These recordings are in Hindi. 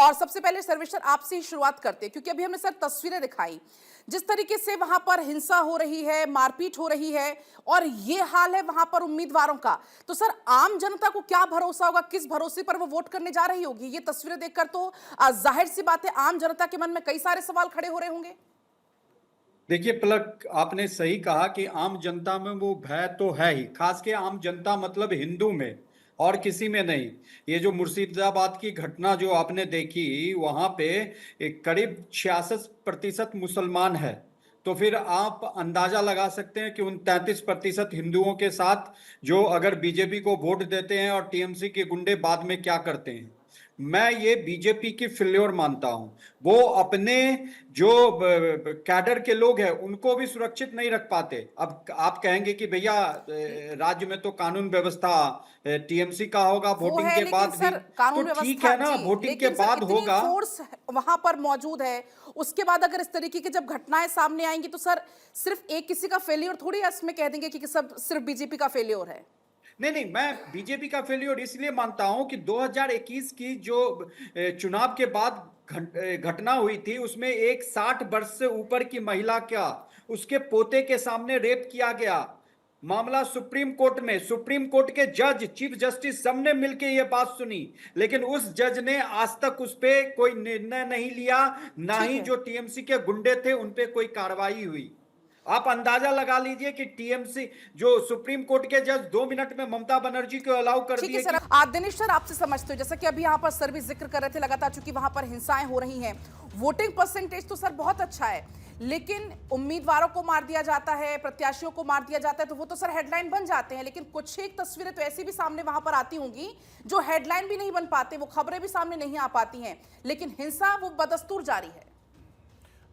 और सबसे पहले सर्वेश्वर आपसे ही शुरुआत करते हैं, क्योंकि अभी हमने सर तस्वीरें दिखाई जिस तरीके से वहां पर हिंसा हो रही है, मारपीट हो रही है और ये हाल है वहां पर उम्मीदवारों का। तो सर आम जनता को क्या भरोसा होगा, किस भरोसे पर वो वोट करने जा रही होगी? ये तस्वीरें देखकर तो जाहिर सी बात है आम जनता के मन में कई सारे सवाल खड़े हो रहे होंगे। देखिए पलक, आपने सही कहा कि आम जनता में वो भय तो है ही, खास के आम जनता मतलब हिंदू में, और किसी में नहीं। ये जो मुर्शिदाबाद की घटना जो आपने देखी, वहां पे एक करीब 66% मुसलमान है। तो फिर आप अंदाजा लगा सकते हैं कि उन 33% हिंदुओं के साथ जो अगर बीजेपी को वोट देते हैं और टीएमसी के गुंडे बाद में क्या करते हैं। मैं ये बीजेपी की फेल्योर मानता हूं। वो अपने जो कैडर के लोग हैं उनको भी सुरक्षित नहीं रख पाते। अब आप कहेंगे कि भैया राज्य में तो कानून व्यवस्था टीएमसी का होगा वो वोटिंग है, के लेकिन बाद भी। सर तो कानून ठीक व्यवस्था है ना, जी, वोटिंग के लेकिन सर बाद इतनी होगा। फोर्स वहां पर मौजूद है, उसके बाद अगर इस तरीके की जब घटनाएं सामने आएंगी तो सर सिर्फ एक किसी का फेलियर थोड़ी इसमें कह देंगे कि सब सिर्फ बीजेपी का फेलियर है। नहीं नहीं, मैं बीजेपी का फेल्योर इसलिए मानता हूं कि 2021 की जो चुनाव के बाद घटना हुई थी, उसमें एक 60 वर्ष से ऊपर की महिला का उसके पोते के सामने रेप किया गया। मामला सुप्रीम कोर्ट में, सुप्रीम कोर्ट के जज, चीफ जस्टिस सबने मिलकर यह बात सुनी, लेकिन उस जज ने आज तक उस पर कोई निर्णय नहीं लिया, ना ठीक ही है। जो टीएमसी के गुंडे थे उन पे कोई कार्रवाई हुई। आप अंदाजा लगा लीजिए कि टीएमसी जो सुप्रीम कोर्ट के जज 2 मिनट में ममता बनर्जी को अलाउ कर ठीक है दिए सर, कि आप दिनेश सर आपसे समझते हो, जैसा कि अभी यहाँ पर सर भी जिक्र कर रहे थे, लगातार चूंकि वहां पर हिंसाएं हो रही हैं, वोटिंग परसेंटेज तो सर बहुत अच्छा है, लेकिन उम्मीदवारों को मार दिया जाता है, प्रत्याशियों को मार दिया जाता है, तो वो तो सर हेडलाइन बन जाते हैं, लेकिन कुछ एक तस्वीरें तो ऐसी भी सामने वहां पर आती होंगी जो हेडलाइन भी नहीं बन पाते, वो खबरें भी सामने नहीं आ पाती हैं, लेकिन हिंसा वो बदस्तूर जारी है।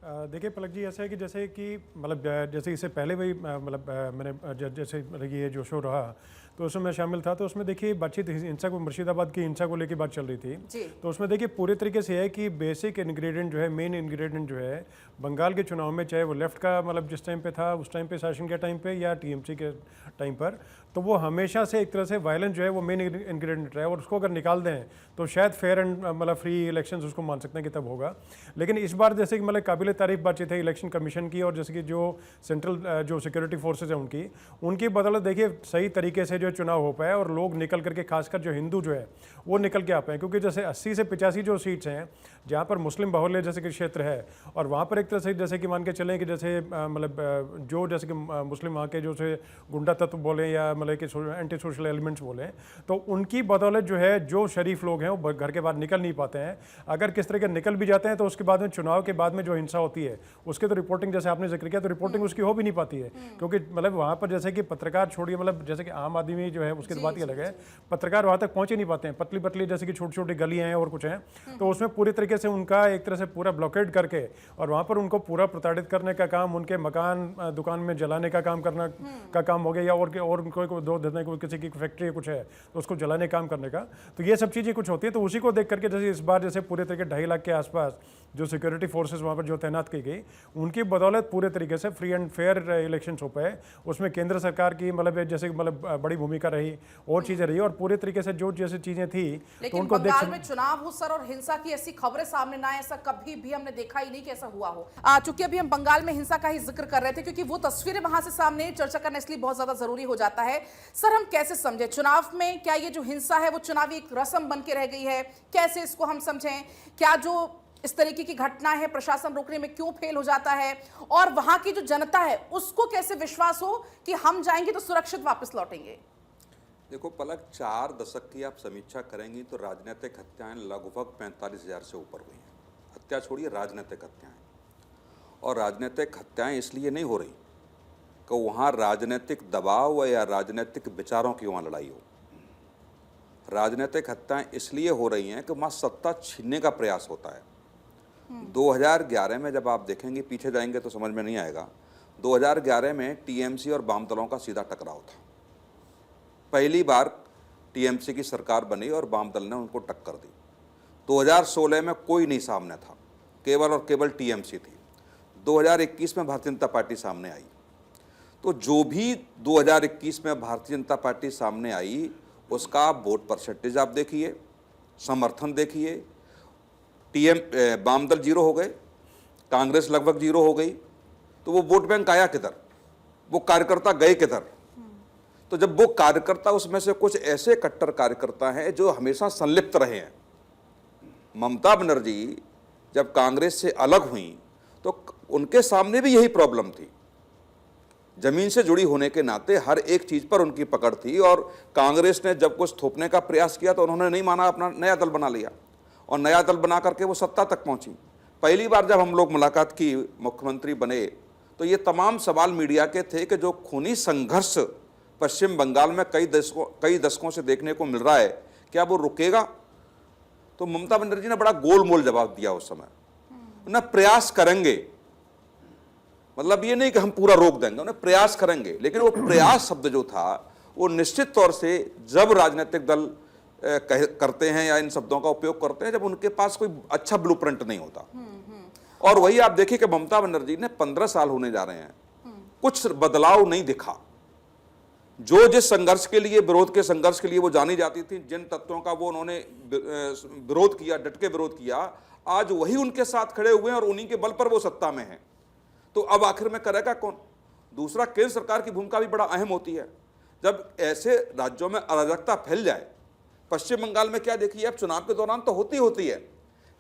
देखिए पलक जी, ऐसा है कि जैसे कि मतलब जैसे इससे पहले भी मतलब मैंने जैसे ये जो शो रहा तो उसमें मैं शामिल था, तो उसमें देखिए बातचीत हिंसा को, मुर्शिदाबाद की हिंसा को लेकर बात चल रही थी। तो उसमें देखिए पूरे तरीके से है कि बेसिक इंग्रेडिएंट जो है, मेन इंग्रेडिएंट जो है बंगाल के चुनाव में, चाहे वो लेफ्ट का मतलब जिस टाइम पे था उस टाइम पे, शासन के टाइम पे, या टीएमसी के टाइम पर, तो वो हमेशा से एक तरह से वायलेंस जो है वो मेन इंग्रेडिएंट रहा है, और उसको अगर निकाल दें तो शायद फेयर एंड मतलब फ्री इलेक्शंस उसको मान सकते हैं कि तब होगा। लेकिन इस बार जैसे कि मतलब काबिल तारीफ बातचीत है इलेक्शन कमीशन की, और जैसे कि जो सेंट्रल जो सिक्योरिटी फोर्सेज है उनकी बदौलत देखिए सही तरीके से जो चुनाव हो पाया, और लोग निकल करके, खासकर जो हिंदू जो है वो निकल के आ पाए। क्योंकि जैसे 80 से 85 जो सीट्स हैं जहाँ पर मुस्लिम बाहुल्य जैसे कि क्षेत्र है, और वहाँ पर एक तरह से जैसे कि मान के चलें कि जैसे मतलब जो जैसे कि मुस्लिम वहाँ के जो से गुंडा तत्व बोले या मतलब कि एंटी सोशल एलिमेंट्स बोले, तो उनकी बदौलत जो है जो शरीफ लोग हैं वो घर के बाहर निकल नहीं पाते हैं। अगर किस तरह के निकल भी जाते हैं तो उसके बाद में, चुनाव के बाद में जो हिंसा होती है उसके तो रिपोर्टिंग, जैसे आपने जिक्र किया, तो रिपोर्टिंग उसकी हो भी नहीं पाती है। क्योंकि मतलब वहाँ पर जैसे कि पत्रकार छोड़िए, मतलब जैसे कि आम आदमी जो है उसकी बात ही अलग है, पत्रकार वहाँ तक पहुँच ही नहीं पाते हैं। पतली पतली जैसे कि छोटी छोटी गलियाँ हैं और कुछ हैं, तो उसमें पूरी तरीके से उनका एक तरह से पूरा ब्लॉकेड करके, और वहाँ पर उनको पूरा प्रताड़ित करने का काम, उनके मकान दुकान में जलाने का काम करना का काम हो गया, या और उनको दो देने को, किसी की फैक्ट्री कुछ है तो उसको जलाने काम करने का, तो ये सब चीज़ें कुछ होती है। तो उसी को देख करके जैसे इस बार जैसे पूरे तरीके 2.5 लाख के आसपास जो सिक्योरिटी फोर्सेस वहाँ पर जो तैनात की गई, उनकी बदौलत पूरे तरीके से फ्री एंड फेयर इलेक्शंस हो पाए। उसमें केंद्र सरकार की मतलब जैसे मतलब बड़ी भूमिका रही, और चीज़ें रही, और पूरे तरीके से जो जैसे चीज़ें थी, लेकिन तो उनको बंगाल में चुनाव हो सर और हिंसा की ऐसी खबरें सामने ना आए, ऐसा कभी भी हमने देखा ही नहीं कि ऐसा हुआ हो। चूंकि अभी हम बंगाल में हिंसा का ही जिक्र कर रहे थे, क्योंकि वो तस्वीरें वहां से सामने, चर्चा करना इसलिए बहुत ज्यादा जरूरी हो जाता है। सर हम कैसे समझे चुनाव में, क्या ये जो हिंसा है वो चुनावी एक रस्म बन के रह गई है, कैसे इसको हम समझें? क्या जो इस तरीके की घटना है प्रशासन रोकने में क्यों फेल हो जाता है, और वहां की जो जनता है उसको कैसे विश्वास हो कि हम जाएंगे तो सुरक्षित वापस लौटेंगे? देखो पलक, 4 दशक की आप समीक्षा करेंगी तो राजनीतिक हत्याएं लगभग 45,000 से ऊपर हुई हैं। हत्या छोड़िए, राजनीतिक हत्याएं। और राजनीतिक हत्याएं इसलिए नहीं हो रही कि वहाँ राजनीतिक दबाव या राजनीतिक विचारों की वहाँ लड़ाई हो। राजनीतिक हत्याएं इसलिए हो रही हैं कि वहाँ सत्ता छीनने का प्रयास होता है। 2011 में जब आप देखेंगे, पीछे जाएंगे तो समझ में नहीं आएगा, 2011 में टीएमसी और वाम दलों का सीधा टकराव था। पहली बार टीएमसी की सरकार बनी और वाम दल ने उनको टक्कर दी। 2016 में कोई नहीं सामने था, केवल और केवल टीएमसी थी। 2021 में भारतीय जनता पार्टी सामने आई। तो जो भी 2021 में भारतीय जनता पार्टी सामने आई, उसका वोट परसेंटेज आप देखिए, समर्थन देखिए, वाम दल 0 हो गए, कांग्रेस लगभग 0 हो गई, तो वो वोट बैंक आया किधर, वो कार्यकर्ता गए किधर? तो जब वो कार्यकर्ता, उसमें से कुछ ऐसे कट्टर कार्यकर्ता हैं जो हमेशा संलिप्त रहे हैं। ममता बनर्जी जब कांग्रेस से अलग हुई तो उनके सामने भी यही प्रॉब्लम थी। जमीन से जुड़ी होने के नाते हर एक चीज पर उनकी पकड़ थी, और कांग्रेस ने जब कुछ थोपने का प्रयास किया तो उन्होंने नहीं माना, अपना नया दल बना लिया, और नया दल बना करके वो सत्ता तक पहुंची। पहली बार जब हम लोग मुलाकात की, मुख्यमंत्री बने, तो ये तमाम सवाल मीडिया के थे कि जो खूनी संघर्ष पश्चिम बंगाल में कई दशकों से देखने को मिल रहा है, क्या वो रुकेगा? तो ममता बनर्जी ने बड़ा गोलमोल जवाब दिया उस समय, ना प्रयास करेंगे, मतलब ये नहीं कि हम पूरा रोक देंगे, उन्हें प्रयास करेंगे। लेकिन वो प्रयास शब्द जो था वो निश्चित तौर से जब राजनीतिक दल करते हैं या इन शब्दों का उपयोग करते हैं जब उनके पास कोई अच्छा ब्लूप्रिंट नहीं होता। और वही आप देखिए कि ममता बनर्जी ने 15 साल होने जा रहे हैं, कुछ बदलाव नहीं दिखा। जो जिस संघर्ष के लिए, विरोध के संघर्ष के लिए वो जानी जाती थी, जिन तत्वों का वो उन्होंने विरोध किया, डट के विरोध किया, आज वही उनके साथ खड़े हुए हैं और उन्हीं के बल पर वो सत्ता में है। तो अब आखिर में करेगा कौन? दूसरा, केंद्र सरकार की भूमिका भी बड़ा अहम होती है। जब ऐसे राज्यों में अराजकता फैल जाए, पश्चिम बंगाल में क्या देखिए, अब चुनाव के दौरान तो होती है,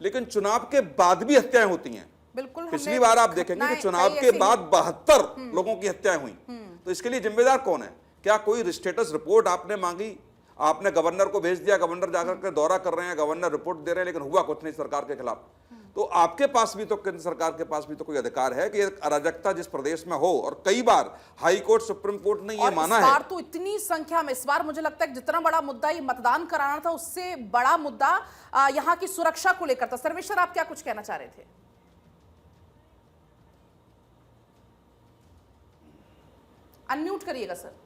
लेकिन चुनाव के बाद भी हत्याएं होती हैं। बिल्कुल, पिछली बार आप देखेंगे कि चुनाव के बाद 72 लोगों की हत्याएं हुई। तो इसके लिए जिम्मेदार कौन है? क्या कोई स्टेटस रिपोर्ट आपने मांगी, आपने गवर्नर को भेज दिया, गवर्नर जाकर के दौरा कर रहे हैं, गवर्नर रिपोर्ट दे रहे हैं, लेकिन हुआ कुछ नहीं सरकार के खिलाफ? तो आपके पास भी तो, केंद्र सरकार के पास भी तो कोई अधिकार है कि अराजकता जिस प्रदेश में हो, और कई बार हाई कोर्ट, सुप्रीम कोर्ट ने ये माना है। इस बार तो इतनी संख्या में, इस बार मुझे लगता है जितना बड़ा मुद्दा ये मतदान कराना था, उससे बड़ा मुद्दा यहाँ की सुरक्षा को लेकर था। सर्वेश्वर, आप क्या कुछ कहना चाह रहे थे? अनम्यूट करिएगा सर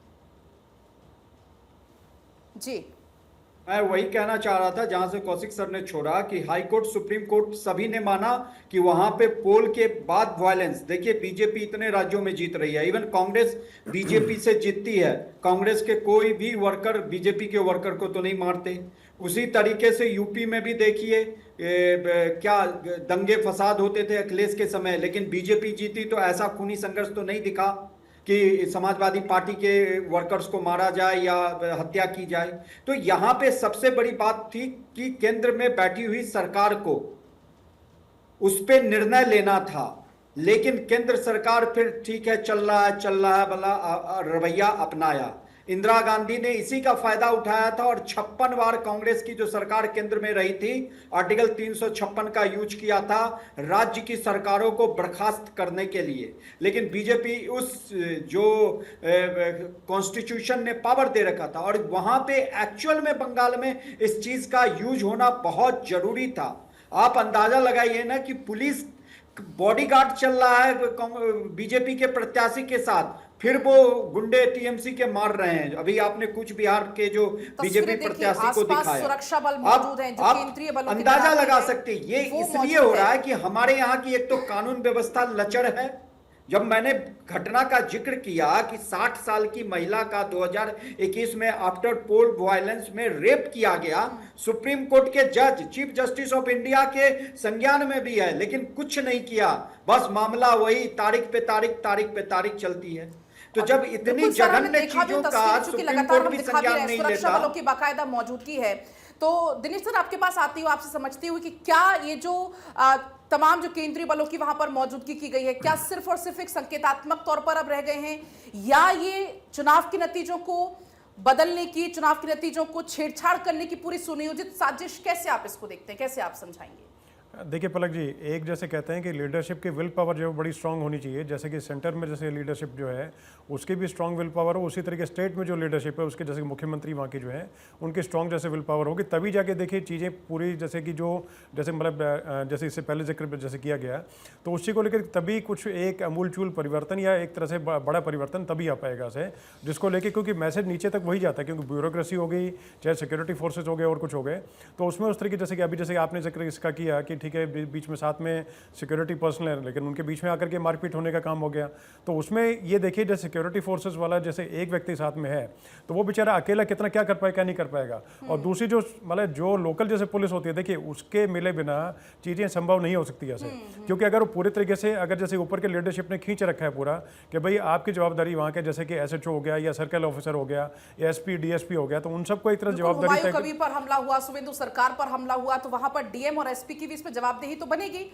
जी। मैं वही कहना चाह रहा था जहां से कौशिक सर ने छोड़ा कि हाई कोर्ट, सुप्रीम कोर्ट सभी ने माना कि वहां पे पोल के बाद वायलेंस, देखिए बीजेपी इतने राज्यों में जीत रही है, इवन कांग्रेस बीजेपी से जीतती है, कांग्रेस के कोई भी वर्कर बीजेपी के वर्कर को तो नहीं मारते। उसी तरीके से यूपी में भी देखिए क्या दंगे फसाद होते थे अखिलेश के समय, लेकिन बीजेपी जीती तो ऐसा खूनी संघर्ष तो नहीं दिखा कि समाजवादी पार्टी के वर्कर्स को मारा जाए या हत्या की जाए। तो यहाँ पे सबसे बड़ी बात थी कि केंद्र में बैठी हुई सरकार को उस पे निर्णय लेना था, लेकिन केंद्र सरकार फिर ठीक है चल रहा है वाला रवैया अपनाया। इंदिरा गांधी ने इसी का फायदा उठाया था और 56 बार कांग्रेस की जो सरकार केंद्र में रही थी, आर्टिकल 356 का यूज किया था राज्य की सरकारों को बर्खास्त करने के लिए। लेकिन बीजेपी उस जो कॉन्स्टिट्यूशन ने पावर दे रखा था, और वहां पे एक्चुअल में बंगाल में इस चीज का यूज होना बहुत जरूरी था। आप अंदाजा लगाइए ना कि पुलिस बॉडीगार्ड चल रहा है बीजेपी के प्रत्याशी के साथ, फिर वो गुंडे टीएमसी के मार रहे हैं। अभी आपने कुछ बिहार के जो बीजेपी प्रत्याशी को दिखाया, सुरक्षा बल मौजूद हैं, जो केंद्रीय बलों के अंदाजा लगा सकते हैं। ये इसलिए हो रहा है कि हमारे यहाँ की एक तो कानून व्यवस्था लचर है। जब मैंने घटना का जिक्र किया कि 60 साल की महिला का 2021 में आफ्टर पोल वायलेंस में रेप किया गया, सुप्रीम कोर्ट के जज, चीफ जस्टिस ऑफ इंडिया के संज्ञान में भी है, लेकिन कुछ नहीं किया। बस मामला वही तारीख पे तारीख चलती है। तो जब इतनी जघन्य चीजों का सुप्रीम कोर्ट भी संज्ञान नहीं लेता, सुरक्षा बलों की बाकायदा मौजूदगी है। तो दिनेश सर, आपके पास आती हूँ, आपसे समझती हुई कि क्या ये जो तमाम जो केंद्रीय बलों की वहां पर मौजूदगी की गई है, क्या सिर्फ और सिर्फ एक संकेतात्मक तौर पर अब रह गए हैं, या ये चुनाव के नतीजों को बदलने की, चुनाव के नतीजों को छेड़छाड़ करने की पूरी सुनियोजित साजिश? कैसे आप इसको देखते हैं, कैसे आप समझाएंगे? देखिए पलक जी, एक जैसे कहते हैं कि लीडरशिप की विल पावर जो बड़ी स्ट्रांग होनी चाहिए, जैसे कि सेंटर में जैसे लीडरशिप जो है उसकी भी स्ट्रांग विल पावर हो, उसी तरीके स्टेट में जो लीडरशिप है उसके, जैसे मुख्यमंत्री वहाँ की जो है उनकी स्ट्रांग जैसे विल पावर होगी, तभी जाके देखिए चीज़ें पूरी, जैसे कि जो जैसे मतलब जैसे इससे पहले जिक्र जैसे किया गया, तो उसी को लेकर तभी कुछ एक अमूलचूल परिवर्तन या एक तरह से बड़ा परिवर्तन तभी आ पाएगा से, जिसको लेके, क्योंकि मैसेज नीचे तक वही जाता है, क्योंकि ब्यूरोक्रेसी हो गई, चाहे सिक्योरिटी फोर्सेज हो गए और कुछ हो गए, तो उसमें उस तरीके जैसे कि अभी जैसे आपने जिक्र इसका किया कि ठीक है बीच में साथ में सिक्योरिटी पर्सनल है, लेकिन उनके बीच में आकर के मारपीट होने का काम हो गया। तो उसमें ये देखिए जैसे सिक्योरिटी फोर्सेस वाला जैसे एक व्यक्ति साथ में है तो वो बेचारा अकेला कितना क्या कर पाएगा, क्या नहीं कर पाएगा। और दूसरी जो मतलब जो लोकल जैसे पुलिस होती है, देखिए उसके मिले बिना चीज़ें संभव नहीं हो सकती ऐसे, क्योंकि अगर वो पूरे तरीके से अगर जैसे ऊपर के लीडरशिप ने खींच रखा है पूरा कि भाई आपकी जवाबदारी वहाँ के जैसे कि SHO हो गया या सर्कल ऑफिसर हो गया या SP DSP हो गया, तो उन सबको एक तरह जवाबदारी हुमायूं कबीर पर हमला हुआ, शुभेंदु सरकार पर हमला हुआ, तो वहां पर DM और SP की भी इसमें जवाबदेही तो बनेगी।